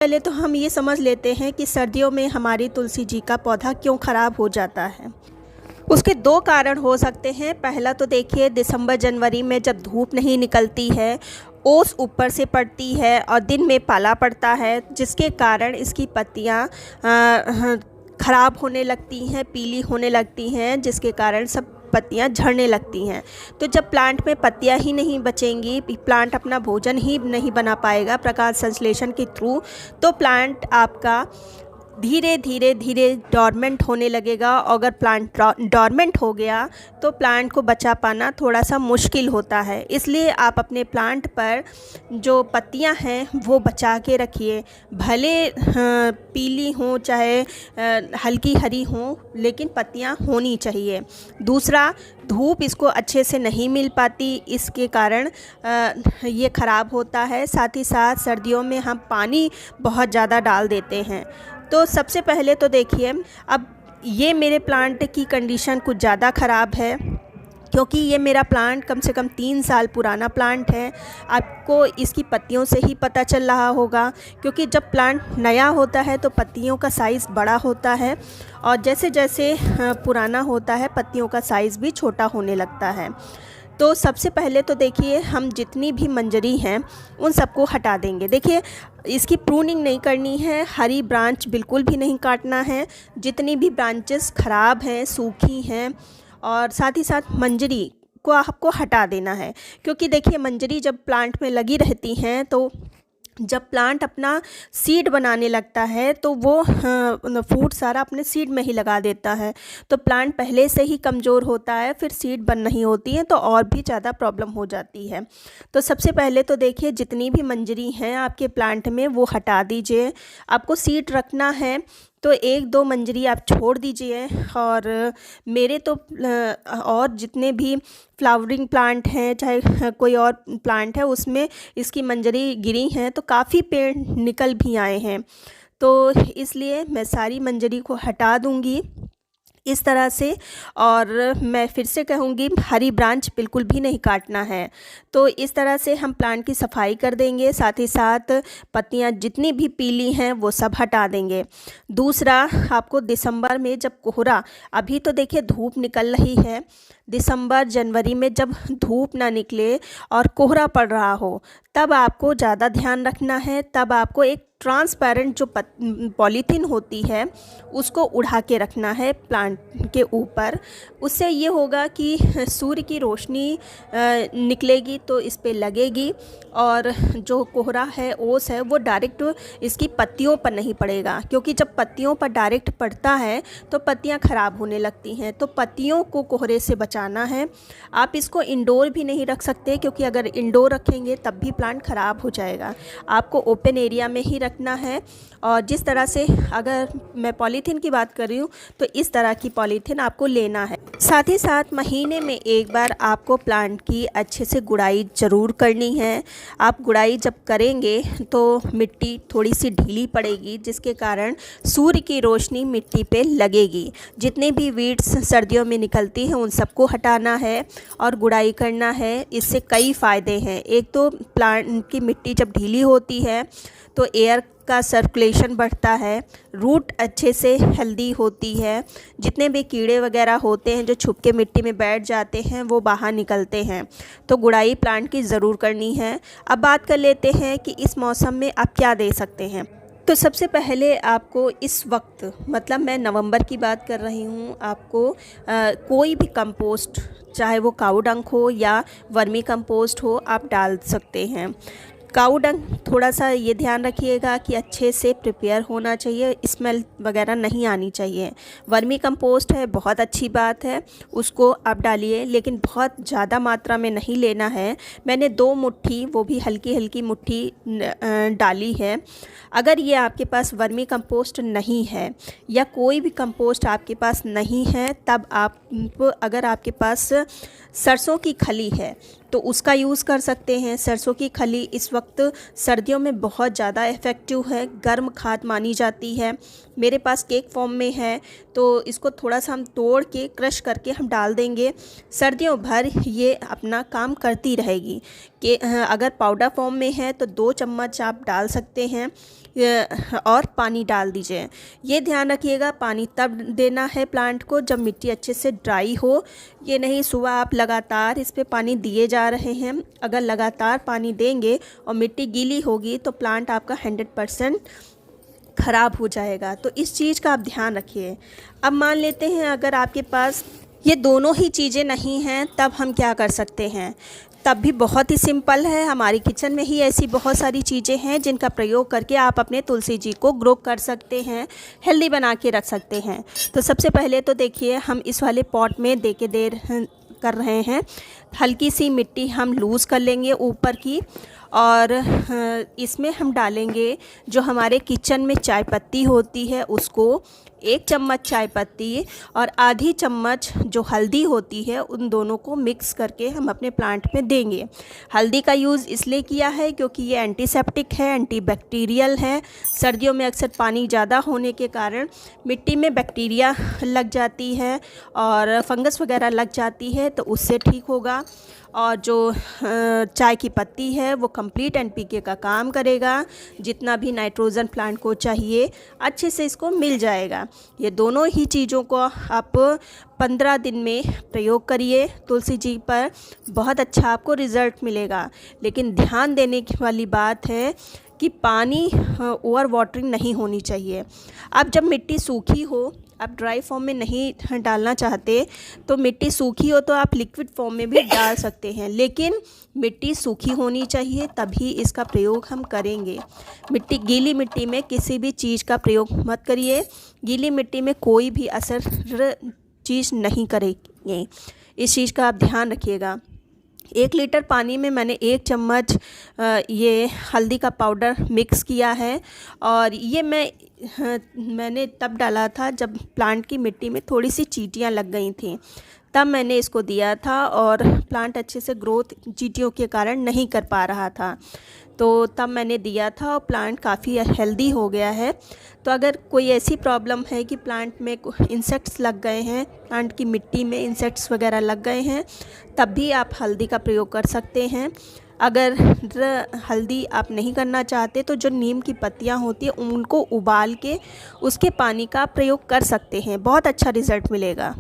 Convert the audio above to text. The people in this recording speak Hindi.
पहले तो हम ये समझ लेते हैं कि सर्दियों में हमारी तुलसी जी का पौधा क्यों ख़राब हो जाता है। उसके दो कारण हो सकते हैं। पहला तो देखिए, दिसंबर जनवरी में जब धूप नहीं निकलती है, ओस ऊपर से पड़ती है और दिन में पाला पड़ता है, जिसके कारण इसकी पत्तियां ख़राब होने लगती हैं, पीली होने लगती हैं, जिसके कारण सब पत्तियां झड़ने लगती हैं। तो जब प्लांट में पत्तियां ही नहीं बचेंगी, प्लांट अपना भोजन ही नहीं बना पाएगा प्रकाश संश्लेषण के थ्रू, तो प्लांट आपका धीरे धीरे धीरे डॉर्मेंट होने लगेगा। और अगर प्लांट डॉर्मेंट हो गया तो प्लांट को बचा पाना थोड़ा सा मुश्किल होता है। इसलिए आप अपने प्लांट पर जो पत्तियां हैं वो बचा के रखिए, भले पीली हों चाहे हल्की हरी हों, लेकिन पत्तियां होनी चाहिए। दूसरा, धूप इसको अच्छे से नहीं मिल पाती, इसके कारण ये ख़राब होता है। साथ ही साथ सर्दियों में हम पानी बहुत ज़्यादा डाल देते हैं। तो सबसे पहले तो देखिए, अब ये मेरे प्लांट की कंडीशन कुछ ज़्यादा ख़राब है, क्योंकि ये मेरा प्लांट कम से कम 3 साल पुराना प्लांट है। आपको इसकी पत्तियों से ही पता चल रहा होगा, क्योंकि जब प्लांट नया होता है तो पत्तियों का साइज़ बड़ा होता है और जैसे जैसे पुराना होता है पत्तियों का साइज़ भी छोटा होने लगता है। तो सबसे पहले तो देखिए, हम जितनी भी मंजरी हैं उन सबको हटा देंगे। देखिए, इसकी प्रूनिंग नहीं करनी है, हरी ब्रांच बिल्कुल भी नहीं काटना है। जितनी भी ब्रांचेस ख़राब हैं, सूखी हैं, और साथ ही साथ मंजरी को आपको हटा देना है। क्योंकि देखिए, मंजरी जब प्लांट में लगी रहती हैं तो जब प्लांट अपना सीड बनाने लगता है तो वो फूड सारा अपने सीड में ही लगा देता है। तो प्लांट पहले से ही कमज़ोर होता है, फिर सीड बन नहीं होती है तो और भी ज़्यादा प्रॉब्लम हो जाती है। तो सबसे पहले तो देखिए, जितनी भी मंजरी हैं आपके प्लांट में वो हटा दीजिए। आपको सीड रखना है तो 1-2 मंजरी आप छोड़ दीजिए। और मेरे तो और जितने भी फ्लावरिंग प्लांट हैं, चाहे कोई और प्लांट है, उसमें इसकी मंजरी गिरी हैं तो काफ़ी पेड़ निकल भी आए हैं। तो इसलिए मैं सारी मंजरी को हटा दूंगी इस तरह से। और मैं फिर से कहूँगी, हरी ब्रांच बिल्कुल भी नहीं काटना है। तो इस तरह से हम प्लांट की सफाई कर देंगे, साथ ही साथ पत्तियाँ जितनी भी पीली हैं वो सब हटा देंगे। दूसरा, आपको दिसंबर में जब कोहरा, अभी तो देखिए धूप निकल रही है, दिसंबर जनवरी में जब धूप ना निकले और कोहरा पड़ रहा हो तब आपको ज़्यादा ध्यान रखना है। तब आपको एक ट्रांसपेरेंट जो पॉलीथीन होती है उसको उड़ा के रखना है प्लांट के ऊपर। उससे ये होगा कि सूर्य की रोशनी निकलेगी तो इस पे लगेगी, और जो कोहरा है, ओस है, वो डायरेक्ट इसकी पत्तियों पर नहीं पड़ेगा। क्योंकि जब पत्तियों पर डायरेक्ट पड़ता है तो पत्तियां ख़राब होने लगती हैं। तो पत्तियों को कोहरे से बचाना है। आप इसको इंडोर भी नहीं रख सकते, क्योंकि अगर इंडोर रखेंगे तब भी प्लांट ख़राब हो जाएगा। आपको ओपन एरिया में ही रखना है। और जिस तरह से, अगर मैं पॉलीथीन की बात कर रही हूँ तो इस तरह की पॉलीथीन आपको लेना है। साथ ही साथ महीने में एक बार आपको प्लांट की अच्छे से गुड़ाई ज़रूर करनी है। आप गुड़ाई जब करेंगे तो मिट्टी थोड़ी सी ढीली पड़ेगी, जिसके कारण सूर्य की रोशनी मिट्टी पे लगेगी। जितने भी वीड्स सर्दियों में निकलती हैं उन सबको हटाना है और गुड़ाई करना है। इससे कई फ़ायदे हैं। एक तो प्लांट की मिट्टी जब ढीली होती है तो एयर का सर्कुलेशन बढ़ता है, रूट अच्छे से हेल्दी होती है, जितने भी कीड़े वगैरह होते हैं जो छुप के मिट्टी में बैठ जाते हैं वो बाहर निकलते हैं। तो गुड़ाई प्लांट की ज़रूर करनी है। अब बात कर लेते हैं कि इस मौसम में आप क्या दे सकते हैं। तो सबसे पहले आपको इस वक्त, मतलब मैं नवंबर की बात कर रही हूँ, आपको कोई भी कंपोस्ट, चाहे वो काऊ डंक हो या वर्मी कंपोस्ट हो, आप डाल सकते हैं। काऊ डंक थोड़ा सा ये ध्यान रखिएगा कि अच्छे से प्रिपेयर होना चाहिए, स्मेल वगैरह नहीं आनी चाहिए। वर्मी कंपोस्ट है, बहुत अच्छी बात है, उसको आप डालिए, लेकिन बहुत ज़्यादा मात्रा में नहीं लेना है। मैंने 2 मुट्ठी, वो भी हल्की हल्की मुट्ठी डाली है। अगर ये आपके पास वर्मी कंपोस्ट नहीं है या कोई भी कंपोस्ट आपके पास नहीं है, तब आप, अगर आपके पास सरसों की खली है तो उसका यूज़ कर सकते हैं। सरसों की खली इस वक्त सर्दियों में बहुत ज़्यादा इफ़ेक्टिव है, गर्म खाद मानी जाती है। मेरे पास केक फॉर्म में है तो इसको थोड़ा सा हम तोड़ के क्रश करके हम डाल देंगे। सर्दियों भर ये अपना काम करती रहेगी। कि अगर पाउडर फॉर्म में है तो 2 चम्मच आप डाल सकते हैं। और पानी डाल दीजिए। ये ध्यान रखिएगा, पानी तब देना है प्लांट को जब मिट्टी अच्छे से ड्राई हो। ये नहीं सुबह आप लगातार इस पे पानी दिए जा रहे हैं। अगर लगातार पानी देंगे और मिट्टी गीली होगी तो प्लांट आपका 100% ख़राब हो जाएगा। तो इस चीज़ का आप ध्यान रखिए। अब मान लेते हैं अगर आपके पास ये दोनों ही चीज़ें नहीं हैं, तब हम क्या कर सकते हैं? तब भी बहुत ही सिंपल है। हमारी किचन में ही ऐसी बहुत सारी चीज़ें हैं जिनका प्रयोग करके आप अपने तुलसी जी को ग्रो कर सकते हैं, हेल्दी बना के रख सकते हैं। तो सबसे पहले तो देखिए, हम इस वाले पॉट में कर रहे हैं। हल्की सी मिट्टी हम लूज़ कर लेंगे ऊपर की, और इसमें हम डालेंगे जो हमारे किचन में चाय पत्ती होती है उसको, 1 चम्मच चाय पत्ती और आधी चम्मच जो हल्दी होती है, उन दोनों को मिक्स करके हम अपने प्लांट में देंगे। हल्दी का यूज़ इसलिए किया है क्योंकि ये एंटीसेप्टिक है, एंटीबैक्टीरियल है। सर्दियों में अक्सर पानी ज़्यादा होने के कारण मिट्टी में बैक्टीरिया लग जाती है और फंगस वगैरह लग जाती है, तो उससे ठीक होगा। और जो चाय की पत्ती है वो कंप्लीट एनपीके का काम करेगा। जितना भी नाइट्रोजन प्लांट को चाहिए अच्छे से इसको मिल जाएगा। ये दोनों ही चीज़ों को आप 15 दिन में प्रयोग करिए तुलसी जी पर, बहुत अच्छा आपको रिज़ल्ट मिलेगा। लेकिन ध्यान देने की वाली बात है कि पानी ओवर वाटरिंग नहीं होनी चाहिए। अब जब मिट्टी सूखी हो, आप ड्राई फॉर्म में नहीं डालना चाहते, तो मिट्टी सूखी हो तो आप लिक्विड फॉर्म में भी डाल सकते हैं, लेकिन मिट्टी सूखी होनी चाहिए तभी इसका प्रयोग हम करेंगे। गीली मिट्टी में किसी भी चीज़ का प्रयोग मत करिए। गीली मिट्टी में कोई भी असर चीज़ नहीं करेंगे, इस चीज़ का आप ध्यान रखिएगा। 1 लीटर पानी में मैंने 1 चम्मच ये हल्दी का पाउडर मिक्स किया है, और ये मैंने तब डाला था जब प्लांट की मिट्टी में थोड़ी सी चींटियाँ लग गई थी, तब मैंने इसको दिया था और प्लांट अच्छे से ग्रोथ चींटियों के कारण नहीं कर पा रहा था, तो तब मैंने दिया था और प्लांट काफ़ी हेल्दी हो गया है। तो अगर कोई ऐसी प्रॉब्लम है कि प्लांट में इंसेक्ट्स लग गए हैं, प्लांट की मिट्टी में इंसेक्ट्स वगैरह लग गए हैं, तब भी आप हल्दी का प्रयोग कर सकते हैं। अगर हल्दी आप नहीं करना चाहते तो जो नीम की पत्तियां होती हैं उनको उबाल के उसके पानी का प्रयोग कर सकते हैं, बहुत अच्छा रिज़ल्ट मिलेगा।